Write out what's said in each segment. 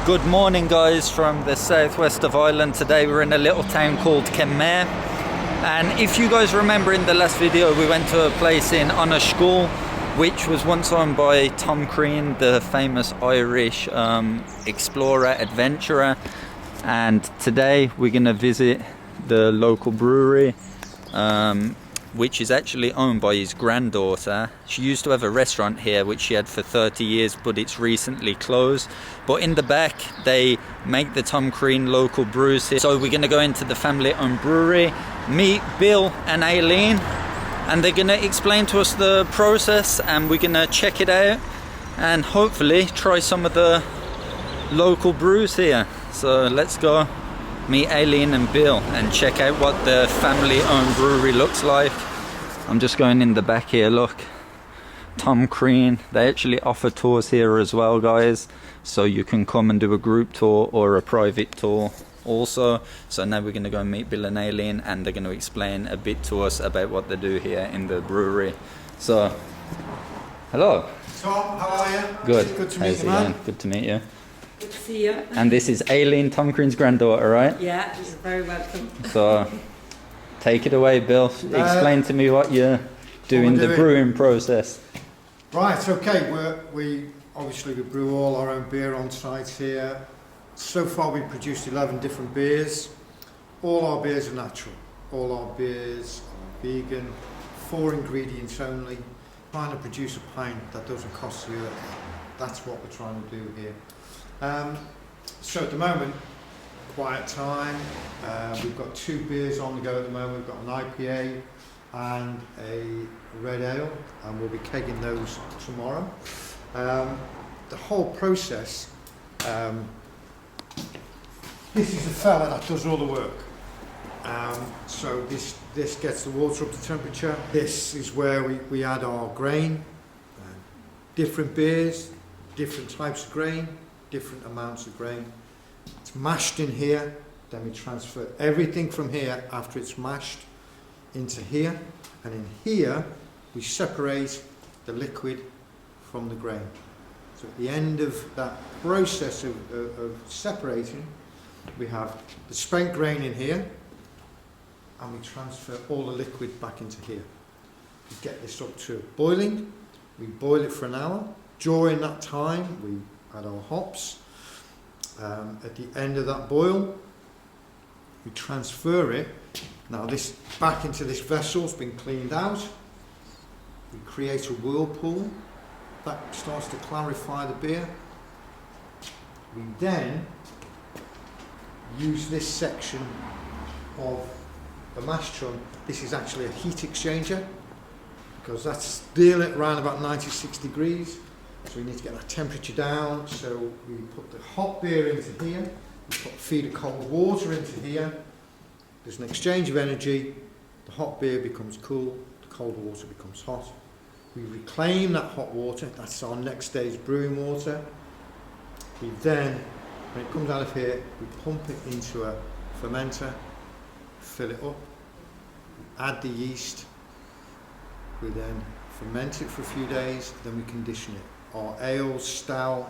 Good morning, guys, from the southwest of Ireland. Today we're in a little town called Kenmare, and if you guys remember in the last video we went to a place in School which was once owned by Tom Crean, the famous Irish explorer, adventurer, and today we're going to visit the local brewery, which is actually owned by his granddaughter. She used to have a restaurant here which she had for 30 years, but it's recently closed. But in the back they make the Tom Crean local brews here. So we're going to go into the family owned brewery, meet Bill and Aileen, and they're going to explain to us the process, and we're going to check it out and hopefully try some of the local brews here. So let's go meet Aileen and Bill and check out what the family owned brewery looks like. I'm just going in the back here. Look, Tom Crean. They actually offer tours here as well, guys, so you can come and do a group tour or a private tour also. So now we're going to go and meet Bill and Aileen, and they're going to explain a bit to us about what they do here in the brewery. So hello Tom, how are you? Good. Good to meet you, man. Good to meet you. Good to see you. And this is Aileen, Tom Crean's granddaughter, right? Yeah, you're very welcome. So take it away, Bill. Explain to me what you do in the brewing process. Right, okay. We obviously brew all our own beer on site here. So far we've produced 11 different beers. All our beers are natural. All our beers are vegan, 4 ingredients only. Trying to produce a pint that doesn't cost the earth. That's what we're trying to do here. So at the moment, quiet time. We've got 2 beers on the go at the moment. We've got an IPA and a red ale, and we'll be kegging those tomorrow. The whole process, this is the fella that does all the work. So this gets the water up to temperature. This is where we add our grain, different beers, different types of grain, different amounts of grain. It's mashed in here, then we transfer everything from here after it's mashed into here, and in here we separate the liquid from the grain. So at the end of that process of separating, we have the spent grain in here, and we transfer all the liquid back into here. We get this up to boiling, we boil it for an hour. During that time we add our hops. At the end of that boil, we transfer it. Now this back into this vessel has been cleaned out. We create a whirlpool that starts to clarify the beer. We then use this section of the mash tun. This is actually a heat exchanger, because that's still at around about 96 degrees. So we need to get that temperature down. So we put the hot beer into here, we feed a cold water into here. There's an exchange of energy. The hot beer becomes cool, the cold water becomes hot. We reclaim that hot water, that's our next day's brewing water. We then, when it comes out of here, we pump it into a fermenter, fill it up, add the yeast, we then ferment it for a few days, then we condition it. Our ales, stout,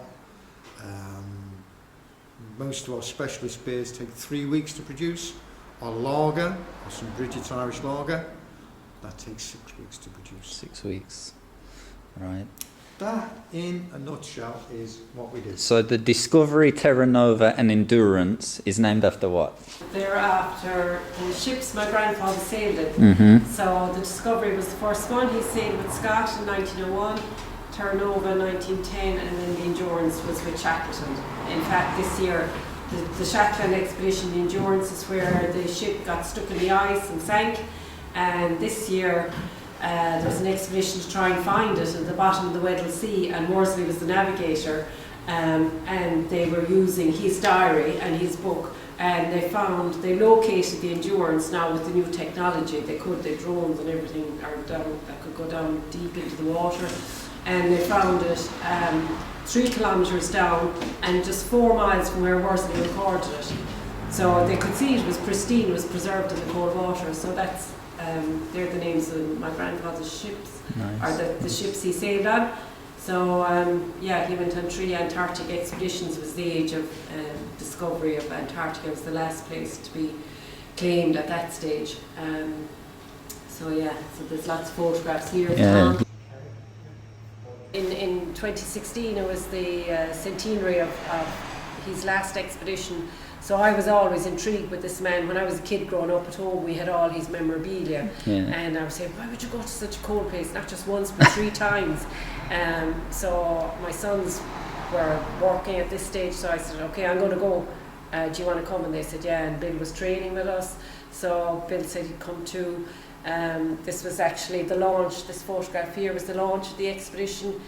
most of our specialist beers take 3 weeks to produce. Our lager, or some Bridget's Irish lager, that takes 6 weeks to produce. 6 weeks, right. That, in a nutshell, is what we do. So the Discovery, Terra Nova and Endurance is named after what? They're after the ships my grandfather sailed in. Mm-hmm. So the Discovery was the first one. He sailed with Scott in 1901, Terra Nova in 1910, and then the Endurance was with Shackleton. In fact, this year, the Shackleton expedition, the Endurance, is where the ship got stuck in the ice and sank. And this year, there was an expedition to try and find it at the bottom of the Weddell Sea, and Worsley was the navigator, and they were using his diary and his book, and they located the Endurance now with the new technology. They drones and everything that could go down deep into the water, and they found it 3 kilometres down and just 4 miles from where Worsley recorded it. So they could see it was pristine, it was preserved in the cold water. So that's they're the names of my grandfather's ships, nice. or the ships he sailed on. So yeah, he went on 3 Antarctic expeditions. It was the age of discovery of Antarctica. It was the last place to be claimed at that stage. So yeah, so there's lots of photographs here of Tom. In 2016 it was the centenary of his last expedition. So I was always intrigued with this man. When I was a kid growing up at home, we had all his memorabilia. And I was saying, why would you go to such a cold place? Not just once, but 3 times. So my sons were working at this stage, so I said, okay, I'm going to go. Do you want to come? And they said, yeah, and Bill was training with us. So Bill said he'd come too. This was actually the launch. This photograph here was the launch of the expedition.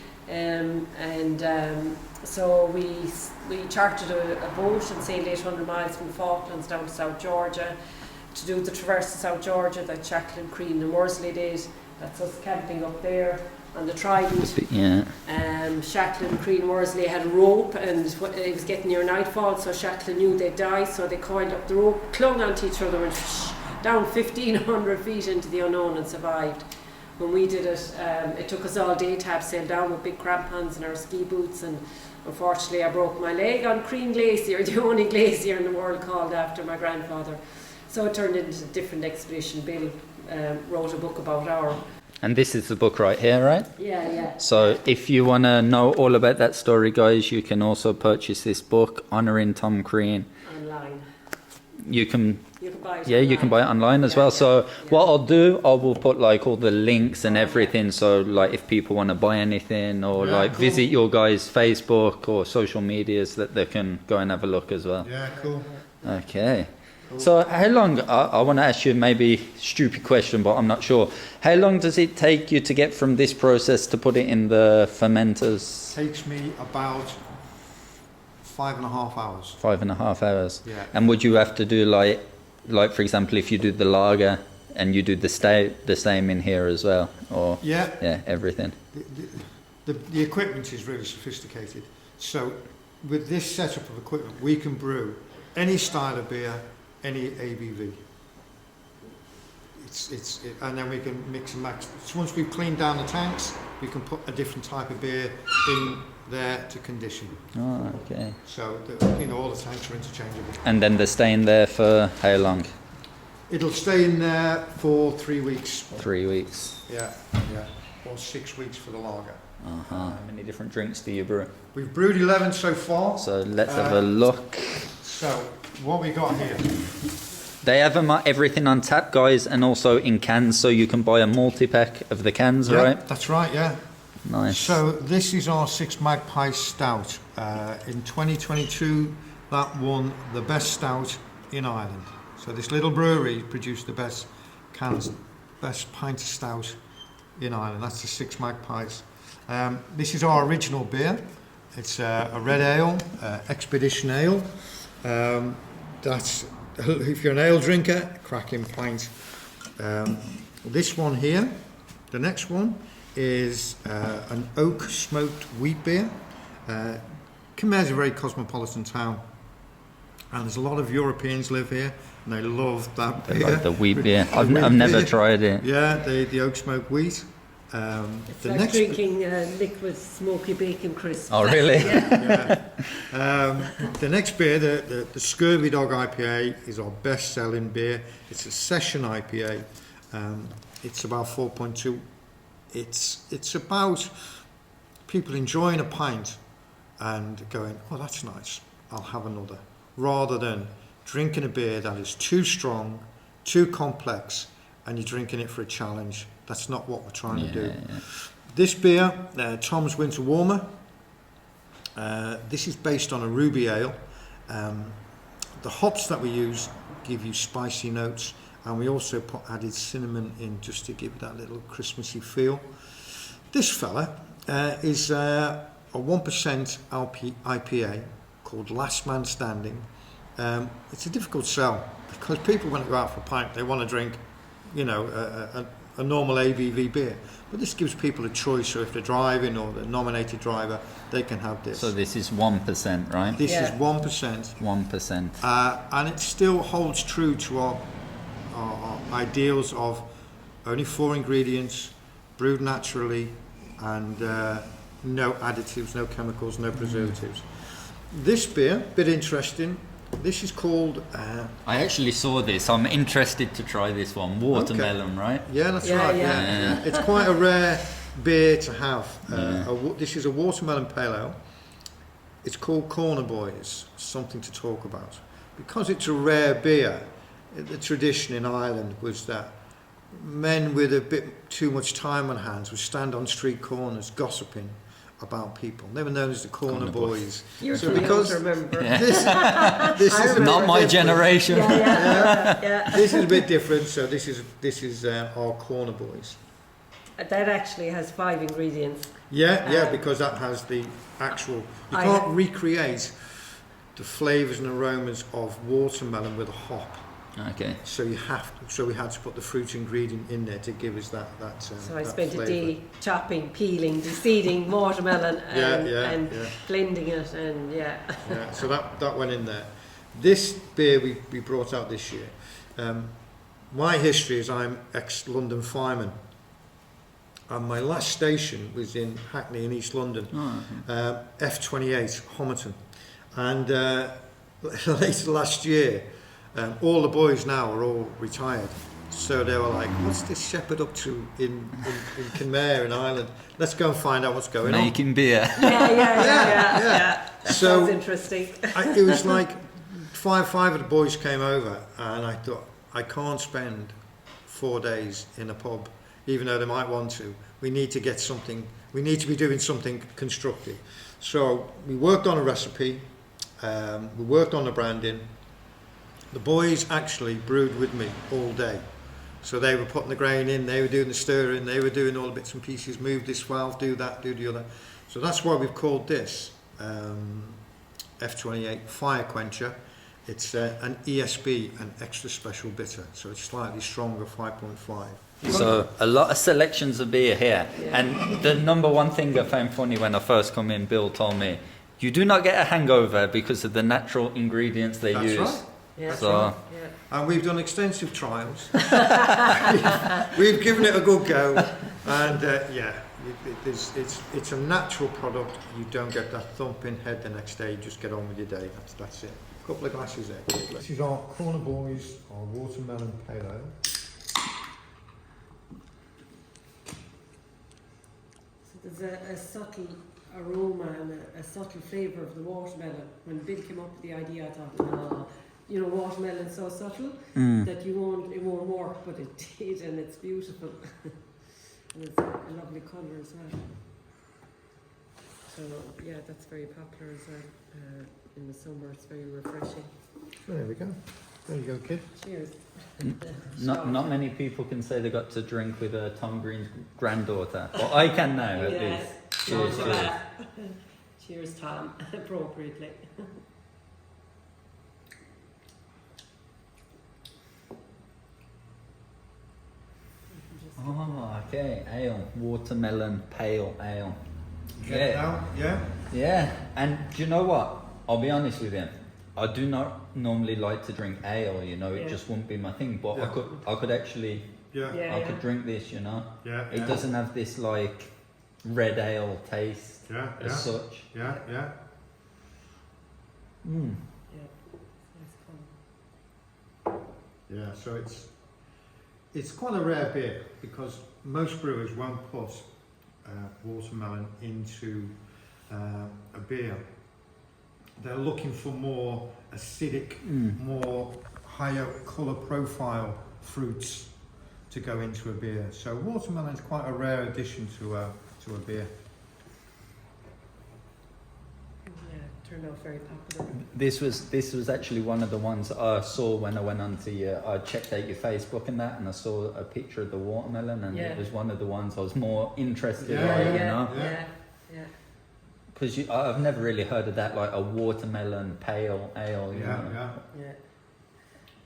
So we chartered a boat and sailed 800 miles from the Falklands down to South Georgia to do the traverse to South Georgia that Tom Crean and Worsley did. That's us camping up there on the Trident. Yeah. Shackleton, Crean, Worsley had a rope, and it was getting near nightfall, so Shackleton knew they'd die, so they coiled up the rope, clung onto each other, and down 1,500 feet into the unknown, and survived. When we did it, it took us all day to have sailed down with big crampons and our ski boots, and unfortunately I broke my leg on Crean Glacier, the only glacier in the world called after my grandfather. So it turned into a different expedition. Bill wrote a book about our... And this is the book right here, right? Yeah, yeah. So if you want to know all about that story, guys, you can also purchase this book, Honouring Tom Crean. Online. You can buy it. Yeah, online. you can buy it online as well. So what I'll do, I will put like all the links and everything. So like if people want to buy anything or visit your guys' Facebook or social medias, that they can go and have a look as well. Yeah, cool. Okay. So how long, I want to ask you maybe stupid question, but I'm not sure. How long does it take you to get from this process to put it in the fermenters? Takes me about 5.5 hours. 5.5 hours. Yeah. And would you have to do like for example, if you do the lager and you do the stout, the same in here as well, or everything? The equipment is really sophisticated. So with this setup of equipment, we can brew any style of beer, any ABV. And then we can mix and match. So once we've cleaned down the tanks, we can put a different type of beer in there to condition. Oh, okay. So all the tanks are interchangeable. And then they're staying there for how long? It'll stay in there for 3 weeks. 3 weeks. Yeah. Or 6 weeks for the lager. How many different drinks do you brew? We've brewed 11 so far. So let's have a look. So what we got here? They have everything on tap, guys, and also in cans, so you can buy a multi-pack of the cans, right? That's right, yeah. Nice. So this is our 6 Magpie Stout. In 2022, that won the best stout in Ireland. So this little brewery produced the best pint of stout in Ireland. That's the 6 Magpies. This is our original beer. It's a red ale, Expedition Ale. That's, if you're an ale drinker, cracking pint. This one here, the next one, is an oak smoked wheat beer. Kenmare's a very cosmopolitan town, and there's a lot of Europeans live here, and they love that beer. They like the wheat beer. I've never tried it. Yeah, the oak smoked wheat. It's like drinking liquid smoky bacon crisps. Oh, really? The next beer, the Scurvy Dog IPA, is our best-selling beer. It's a session IPA. It's about 4.2. It's about people enjoying a pint and going, oh, that's nice, I'll have another, rather than drinking a beer that is too strong, too complex, and you're drinking it for a challenge. That's not what we're trying to do. Yeah. This beer, Tom's Winter Warmer, this is based on a ruby ale. The hops that we use give you spicy notes, and we also added cinnamon in just to give that little Christmassy feel. This fella is a 1% IPA called Last Man Standing. It's a difficult sell because people, when they go out for a pint, they want to drink, a normal ABV beer. But this gives people a choice, so if they're driving or the nominated driver, they can have this. So this is 1%, right? This is 1%. 1%. And it still holds true to our ideals of only 4 ingredients, brewed naturally, and no additives, no chemicals, no preservatives. This beer, bit interesting. This is called. I actually saw this. I'm interested to try this one. Watermelon, right? Yeah, that's Yeah, right. yeah. Yeah. It's quite a rare beer to have. This is a watermelon pale ale. It's called Corner Boys. Something to talk about because it's a rare beer. The tradition in Ireland was that men with a bit too much time on hands would stand on street corners gossiping about people. They were known as the Corner Boys. You're So too because- young to remember. This is Not my generation. Yeah. this is a bit different. So this is our Corner Boys. That actually has 5 ingredients. Yeah, because that has the actual. You can't recreate the flavours and aromas of watermelon with a hop. Okay. So you have. So we had to put the fruit ingredient in there to give us that. So I that spent flavour. a day chopping, peeling, de-seeding watermelon and Yeah. blending it, and Yeah, so that went in there. This beer we brought out this year. My history is I'm ex-London fireman. And my last station was in Hackney in East London, F28, Homerton. And later last year, all the boys now are all retired. So they were like, what's this shepherd up to in Kenmare in Ireland? Let's go and find out what's going on. Making beer. yeah. That So- sounds interesting. It was like five of the boys came over, and I thought, I can't spend 4 days in a pub, even though they might want to. We need to get something, we need to be doing something constructive. So we worked on a recipe, we worked on the branding. The boys actually brewed with me all day. So they were putting the grain in, they were doing the stirring, they were doing all the bits and pieces, move this valve, do that, do the other. So that's why we've called this F28 Fire Quencher. It's an ESB, an extra special bitter, so it's slightly stronger, 5.5. So a lot of selections of beer here. And the number one thing I found funny when I first come in, Bill told me, you do not get a hangover because of the natural ingredients they That's use. right. Yeah. So right. And we've done extensive trials. We've given it a good go, and it's a natural product. You don't get that thumping head the next day. You just get on with your day. That's it. A couple of glasses there. This is our Corner Boys, our watermelon pale ale. So there's a subtle aroma and a subtle flavour of the watermelon. When Bill came up with the idea, I thought, watermelon's so subtle that it won't work, but it did, and it's beautiful. And it's a lovely colour as well. So yeah, that's very popular as well. In the summer, it's very refreshing. So there we go. There you go, kid. Cheers. not many people can say they got to drink with Tom Crean's granddaughter. Well, I can now at least. Cheers, cheers. Cheers, Tom. Appropriately. Oh, okay. Ale. Watermelon pale ale. Get it now? Yeah? Yeah. And do you know what? I'll be honest with you. I do not normally like to drink ale, it just wouldn't be my thing. But Yeah. I could actually, Yeah. I could drink this, Yeah. It doesn't have this like red ale taste Yeah. as such. Yeah. Mm. Yeah, so it's quite a rare beer because most brewers won't put watermelon into a beer. They're looking for more acidic, more higher colour profile fruits to go into a beer. So watermelon is quite a rare addition to a beer. Turned out very popular. This was actually one of the ones I saw when I went onto I checked out your Facebook and that, and I saw a picture of the watermelon, and it was one of the ones I was more interested in, Yeah. Because I've never really heard of that, like a watermelon pale ale. Yeah.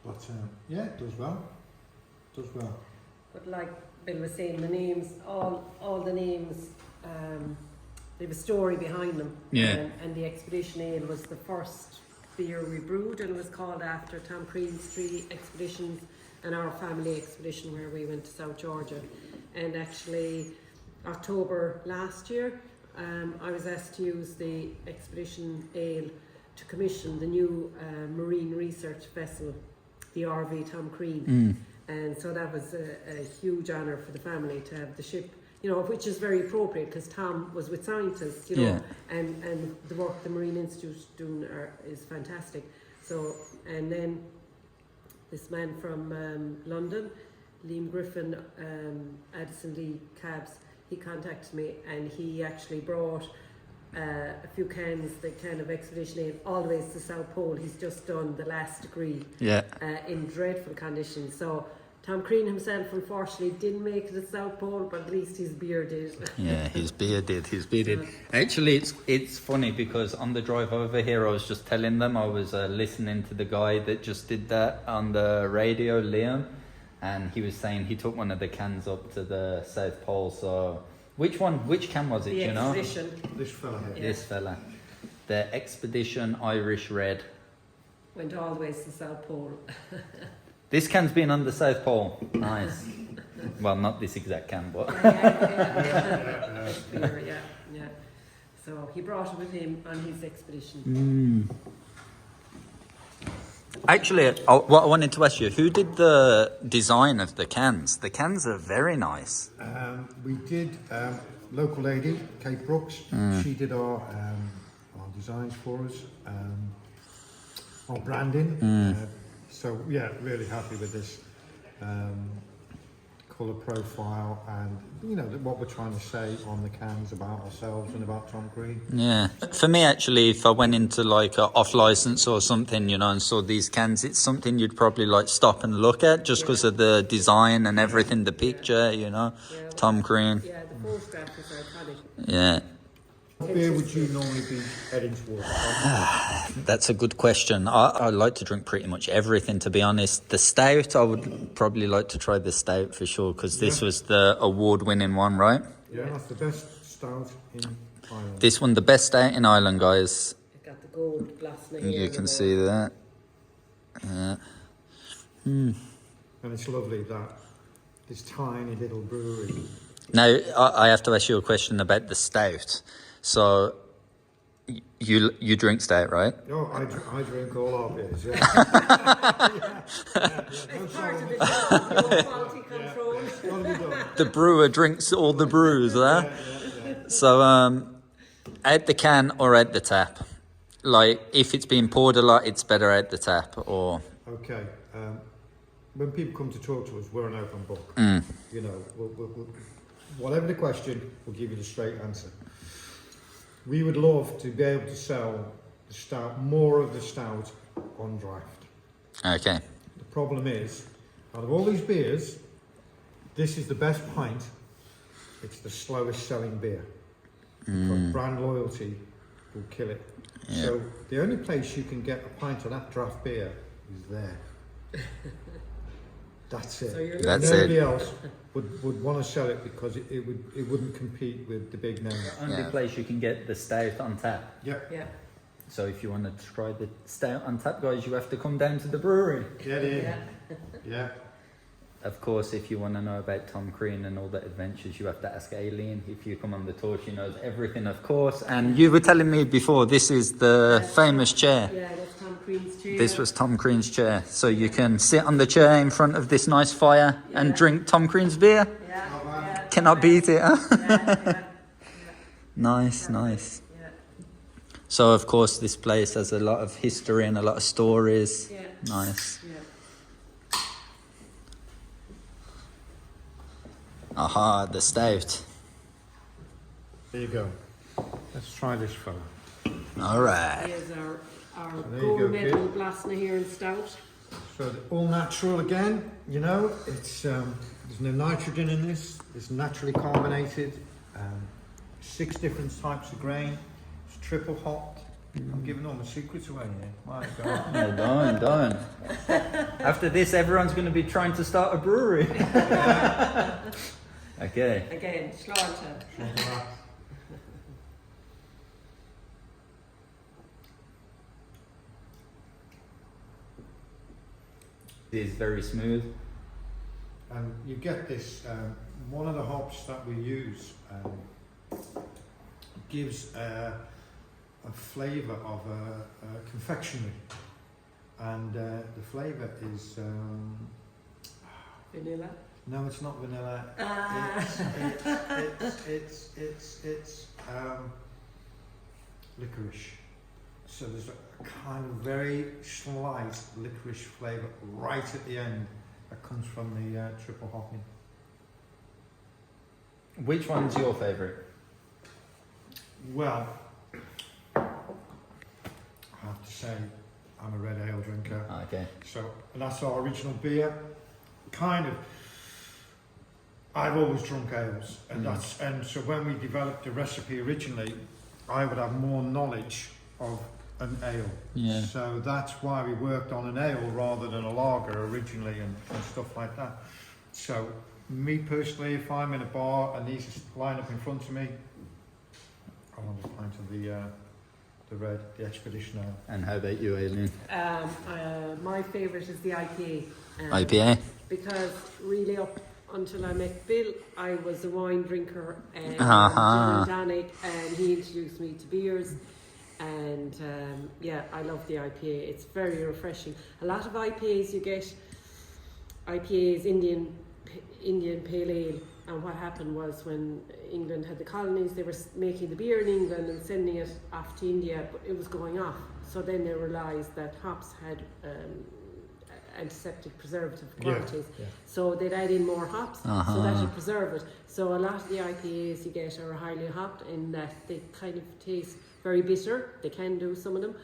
But it does well. But like Bill was saying, the names, all the names, they have a story behind them. Yeah. And the Expedition Ale was the first beer we brewed, and it was called after Tom Crean's 3 expeditions and our family expedition where we went to South Georgia. And actually, October last year, I was asked to use the Expedition Ale to commission the new marine research vessel, the RV Tom Crean. And so that was a huge honour for the family to have the ship, you know, which is very appropriate because Tom was with scientists, you know, and the work the Marine Institute's doing is fantastic. So, and then this man from London, Liam Griffin, Addison Lee Cabs, he contacted me and he actually brought a few cans, the can of Expedition Ale, all the way to the South Pole. He's just done the last degree in dreadful conditions. So Tom Crean himself unfortunately didn't make it to the South Pole, but at least his beer did. Yeah, his beer did. Actually, it's funny because on the drive over here, I was just telling them, I was listening to the guy that just did that on the radio, Liam, and he was saying he took one of the cans up to the South Pole. So which can was it, The you know? This fella here. Yeah. This fella. The Expedition Irish Red. Went all the way to the South Pole. This can's been on the South Pole. Nice. Well, not this exact can, but... Yeah. So he brought it with him on his expedition. Actually, what I wanted to ask you, who did the design of the cans? The cans are very nice. We did, local lady, Kate Brooks, she did our designs for us, our branding. So yeah, really happy with this colour profile and, you know, what we're trying to say on the cans about ourselves and about Tom Crean. Yeah. For me, actually, if I went into like a off license or something, you know, and saw these cans, it's something you'd probably like stop and look at just because of the design and everything, the picture, you know, Tom Crean. Yeah, the photograph is iconic. Yeah. What beer would you normally be heading towards? That's a good question. I like to drink pretty much everything, to be honest. The Stout, I would probably like to try the Stout for sure, because this was the award-winning one, right? Yeah, that's the best stout in Ireland. This one, the best Stout in Ireland, guys. It got the gold glass in You can see that. Yeah. And it's lovely that this tiny little brewery. Now, I have to ask you a question about the Stout. So, you drink Stout, right? Oh, I drink all our beers, yeah. It's part of the job, quality control. The brewer drinks all the brews, huh? So, out the can or out the tap? Like, if it's being poured a lot, it's better out the tap, or... Okay, when people come to talk to us, we're an open book. You know, we'll, whatever the question, we'll give you the straight answer. We would love to be able to sell the stout, more of the stout on draft. Okay. The problem is, out of all these beers, this is the best pint. It's the slowest selling beer. Because brand loyalty will kill it. Yeah. So the only place you can get a pint of that draft beer is there. That's it. So you're That's Nobody it. else would want to sell it because it wouldn't compete with the big names. Only place you can get the Stout on tap. Yeah. Yeah. So if you want to try the Stout on tap, guys, you have to come down to the brewery. Get in. Yeah. Yeah. Of course, if you want to know about Tom Crean and all the adventures, you have to ask Aileen. If you come on the tour, she knows everything, of course. And you were telling me before, this is the famous chair. Yeah, that's Tom Crean's chair. This was Tom Crean's chair. So you can sit on the chair in front of this nice fire and drink Tom Crean's beer. Yeah. Cannot beat it, huh? Yeah. Nice. Yeah. So, of course, this place has a lot of history and a lot of stories. Yeah. Nice. Yeah. Aha, the Stout. There you go. Let's try this fella. All right. Here's our there you gold go, medal kid. Blasna here in Stout. So all natural again. You know, it's there's no nitrogen in this. It's naturally carbonated. 6 different types of grain. It's triple hopped. I'm giving all my secrets away here. My God. No, don't. After this, everyone's going to be trying to start a brewery. Okay. Again, Slaughter. It is very smooth. And you get this, one of the hops that we use, gives a flavour of a confectionery, and the flavour is Vanilla. no, it's not vanilla. It's licorice. So there's a kind of very slight licorice flavour right at the end that comes from the triple hopping. Which one's your favourite? Well, I have to say I'm a red ale drinker. Okay. So, and that's our original beer. Kind of, I've always drunk ales, and so when we developed the recipe originally, I would have more knowledge of an ale. Yeah. So that's why we worked on an ale rather than a lager originally, and stuff like that. So me personally, if I'm in a bar and these line up in front of me, I want a pint of the Expedition Ale. And how about you, Aileen? My favourite is the IPA. IPA? Because really up until I met Bill, I was a wine drinker and gin and tonic, and he introduced me to beers. And I love the IPA. It's very refreshing. A lot of IPAs you get, IPAs, Indian Pale Ale. And what happened was when England had the colonies, they were making the beer in England and sending it off to India, but it was going off. So then they realised that hops had antiseptic preservative qualities. Yeah. So they'd add in more hops so that you preserve it. So a lot of the IPAs you get are highly hopped in that they kind of taste very bitter. They can do, some of them.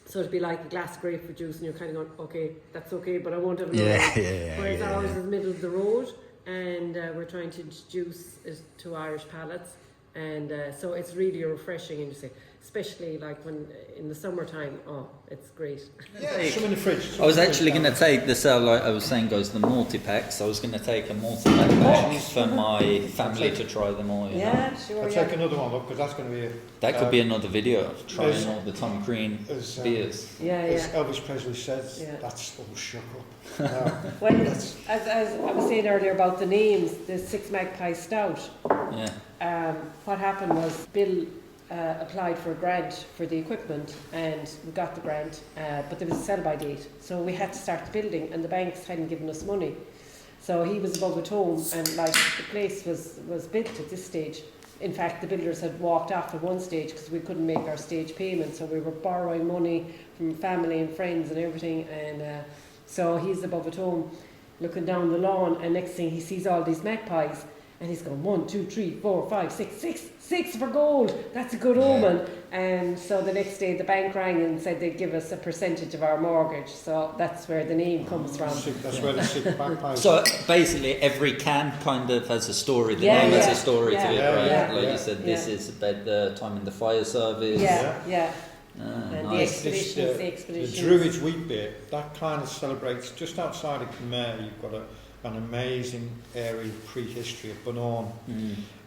So it'd be like a glass of grapefruit juice and you're kind of going, okay, that's okay, but I won't have another one. Whereas ours is middle of the road, and we're trying to introduce it to Irish palates. And so it's really refreshing, and you say, especially like when in the summertime, it's great. Yeah, some in the fridge. I was actually going to take this out, like I was saying, goes the multi-packs. I was going to take a multi-pack back for my family to try them all. You know? Sure. I'll take another one, look, because that's going to be that could be another video of trying all the Tom Crean beers. As Elvis Presley says, that's all shook up. Well, as I was saying earlier about the names, the Six Magpie Stout. What happened was Bill applied for a grant for the equipment, and we got the grant, but there was a sell-by date, so we had to start the building, and the banks hadn't given us money. So he was above at home, and like the place was built at this stage. In fact, the builders had walked off at one stage because we couldn't make our stage payment, so we were borrowing money from family and friends and everything, and so he's above at home looking down the lawn, and next thing he sees all these magpies, and he's going 1, 2, 3, 4, 5, 6 for gold. That's a good omen. And so the next day the bank rang and said they'd give us a percentage of our mortgage. So that's where the name comes from. That's where the Six Magpies. So basically every can kind of has a story. The name has a story to it, right? Like you said, this is about the time in the fire service. And nice. The expedition. The Druids wheat beer, that kind of celebrates, just outside of Khmer, you've got an amazing area of prehistory of Bunnorn,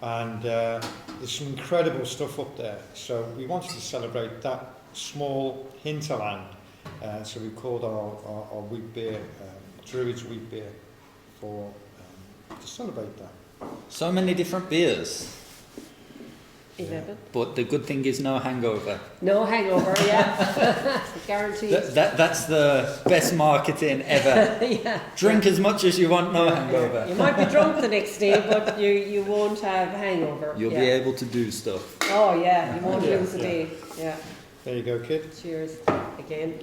and there's some incredible stuff up there. So we wanted to celebrate that small hinterland, so we called our wheat beer Druids wheat beer to celebrate that. So many different beers. 11. But the good thing is no hangover. No hangover, guaranteed. That's the best marketing ever. Drink as much as you want, no hangover. You might be drunk the next day, but you won't have a hangover. You'll be able to do stuff. Oh yeah, you won't lose a day. Yeah. There you go, kid. Cheers again.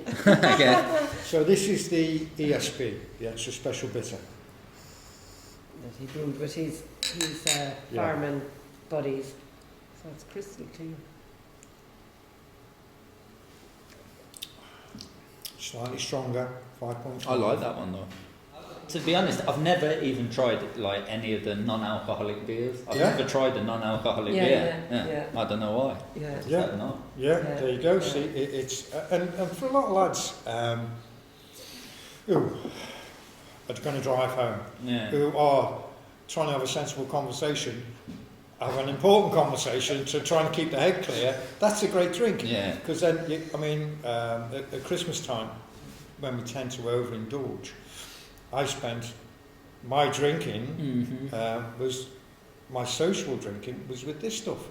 So this is the ESB, the extra special bitter. That he brewed with his fireman buddies. So it's crystal clear. Slightly stronger, 5.5. I like that one though. To be honest, I've never even tried like any of the non-alcoholic beers. I've never tried a non-alcoholic beer. I don't know why. There you go. See, it's and for a lot of lads who are going to drive home, who are trying to have a sensible conversation, have an important conversation to try and keep the head clear, that's a great drink. Because then, at Christmas time, when we tend to overindulge, I spent my drinking, my social drinking was with this stuff.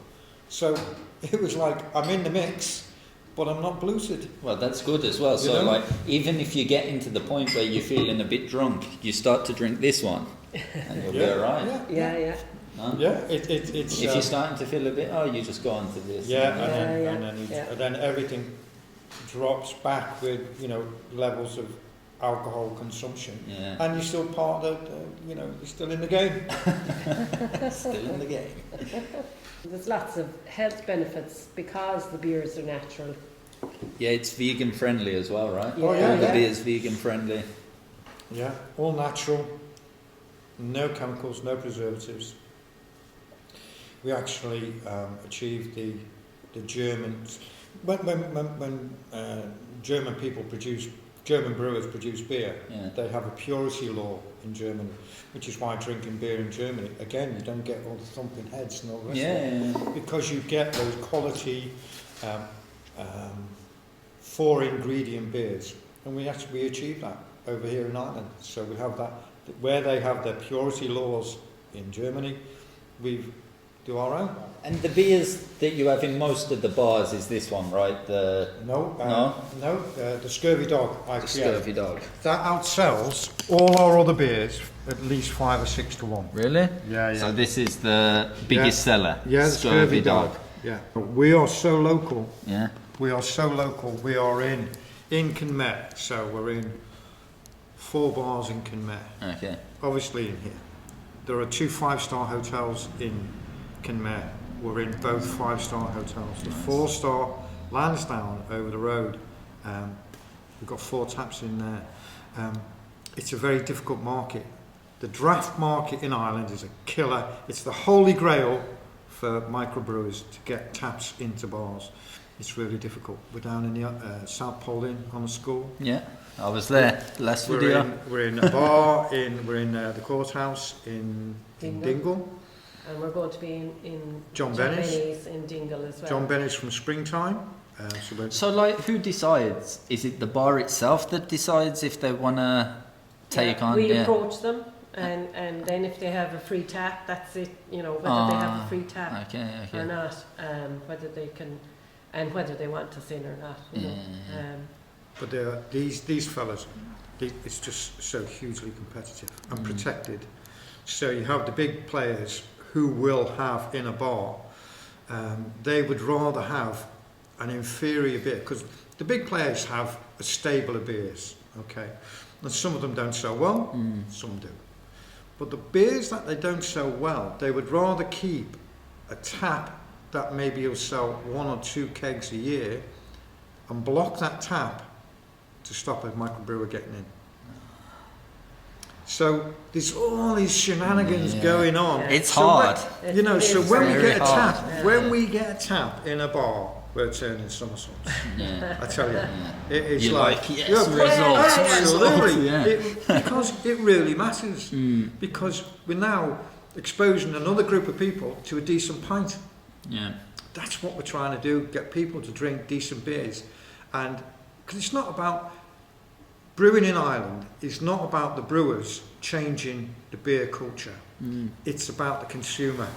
So it was like, I'm in the mix, but I'm not bloated. Well, that's good as well. So, like, even if you get into the point where you're feeling a bit drunk, you start to drink this one, and you'll be all right. Yeah. No? Yeah, it's. If you're starting to feel a bit, you just go on to this. And then everything drops back with, you know, levels of alcohol consumption. Yeah. And you're still part of the, you know, you're still in the game. Still in the game. There's lots of health benefits because the beers are natural. Yeah, it's vegan friendly as well, right? Yeah. Oh, yeah, All the yeah. beer's vegan friendly. Yeah, all natural, no chemicals, no preservatives. We actually achieved the Germans, when German people German brewers produce beer, they have a purity law in Germany, which is why drinking beer in Germany, again, you don't get all the thumping heads and all the rest of it, because you get those quality 4 ingredient beers, and we achieved that over here in Ireland. So we have that, where they have their purity laws in Germany, we do our own. And the beers that you have in most of the bars is this one, right? The Scurvy Dog IPA. Scurvy Dog. That outsells all our other beers at least 5 or 6 to 1. Really? Yeah. So this is the biggest seller. Yeah, the Scurvy Dog. Yeah. We are so local. Yeah. We are so local. We are in Kenmare, so we're in 4 bars in Kenmare. Okay. Obviously in here. There are 2 5-star hotels in Kenmare. We're in both 5-star hotels. The 4-star Lansdowne over the road. We've got 4 taps in there. It's a very difficult market. The draft market in Ireland is a killer. It's the holy grail for microbrewers to get taps into bars. It's really difficult. We're down in the South Pole on a school. Yeah, I was there last video. We're in a bar. We're in the courthouse in Dingle. And we're going to be in John Benny's in Dingle as well. John Benny's from Springtime. So, like, who decides? Is it the bar itself that decides if they want to take on? We approach them, and then if they have a free tap, that's it. You know, whether they have a free tap or not, whether they can, and whether they want us in or not. You know. But these fellas, it's just so hugely competitive and protected. So you have the big players who will have in a bar, they would rather have an inferior beer, because the big players have a stable of beers, okay, and some of them don't sell well, some do, but the beers that they don't sell well, they would rather keep a tap that maybe will sell 1 or 2 kegs a year and block that tap to stop a microbrewer getting in. So there's all these shenanigans going on. It's hard. You know, so when we get a hard. tap, when we get a tap in a bar, we're turning somersaults. I tell you, it is results. Absolutely, because it really matters. Because we're now exposing another group of people to a decent pint. Yeah, that's what we're trying to do: get people to drink decent beers, and because it's not about. Brewing in Ireland is not about the brewers changing the beer culture. It's about the consumer.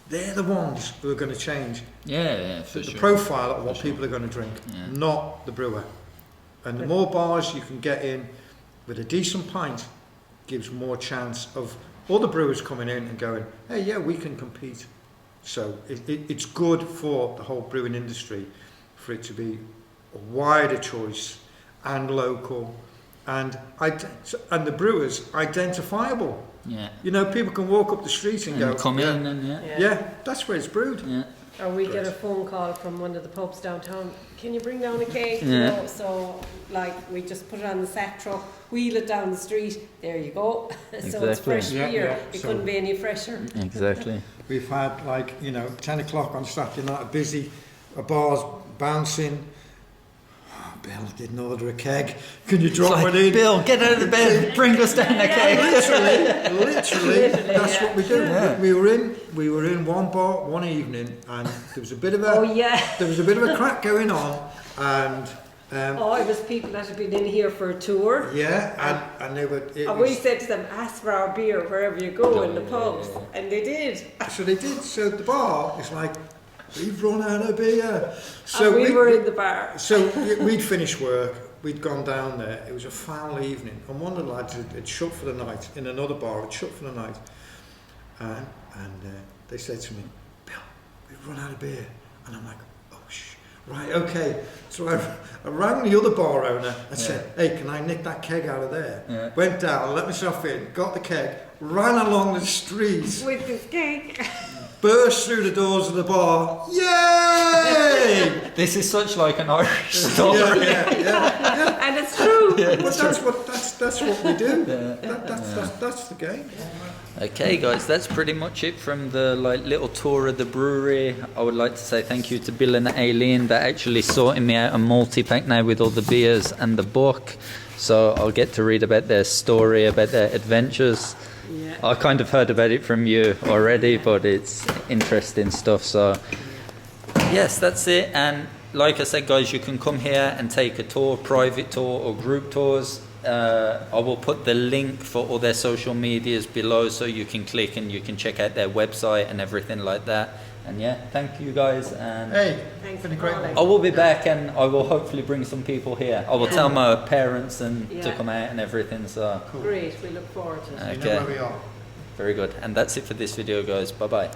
They're the ones who are going to change the profile of what people are going to drink, not the brewer. And the more bars you can get in with a decent pint gives more chance of other brewers coming in and going, hey, yeah, we can compete. So it's good for the whole brewing industry for it to be a wider choice and local. And the brewers identifiable. Yeah. You know, people can walk up the street and go, come in and that's where it's brewed. Yeah. Or we get a phone call from one of the pubs downtown. Can you bring down a cake? You know, so like we just put it on the sack truck, wheel it down the street. There you go. So it's fresh beer. It couldn't be any fresher. Exactly. We've had 10 o'clock on Saturday night, busy, bars bouncing. Bill didn't order a keg. Can you drop one in? Bill, get out of the bed. Bring us down a keg. Literally, that's what we do. Yeah. We were in one bar one evening, and there was a bit of a crack going on, and it was people that had been in here for a tour. Yeah, and they were. We said to them, ask for our beer wherever you go in the pubs, and they did. So they did. So the bar is like we've run out of beer. So we were in the bar. So we'd finished work, we'd gone down there, it was a foul evening, and one of the lads had shut for the night, in another bar, had shut for the night, and they said to me, Bill, we've run out of beer. And I'm like, oh, right, okay. So I rang the other bar owner and said, hey, can I nick that keg out of there? Yeah. Went down, let myself in, got the keg, ran along the streets, With this cake. burst through the doors of the bar, yay! This is such like an Irish story. Yeah. And it's true. Yeah, But that's what we do. Yeah. That's the game. Okay guys, that's pretty much it from the little tour of the brewery. I would like to say thank you to Bill and Aileen that actually sorted me out a multi-pack now with all the beers and the book. So I'll get to read about their story, about their adventures. Yeah. I kind of heard about it from you already, but it's interesting stuff. So yes, that's it. And like I said guys, you can come here and take a tour, private tour or group tours. I will put the link for all their social medias below so you can click and you can check out their website and everything like that. And yeah, thank you guys. And Hey, Thanks been a for great calling. one. I will be back and I will hopefully bring some people here. I will tell my parents and to Yeah. come out and everything. So Cool. Great, we look forward to it. You Okay. know where we are. very good. And that's it for this video guys. Bye bye.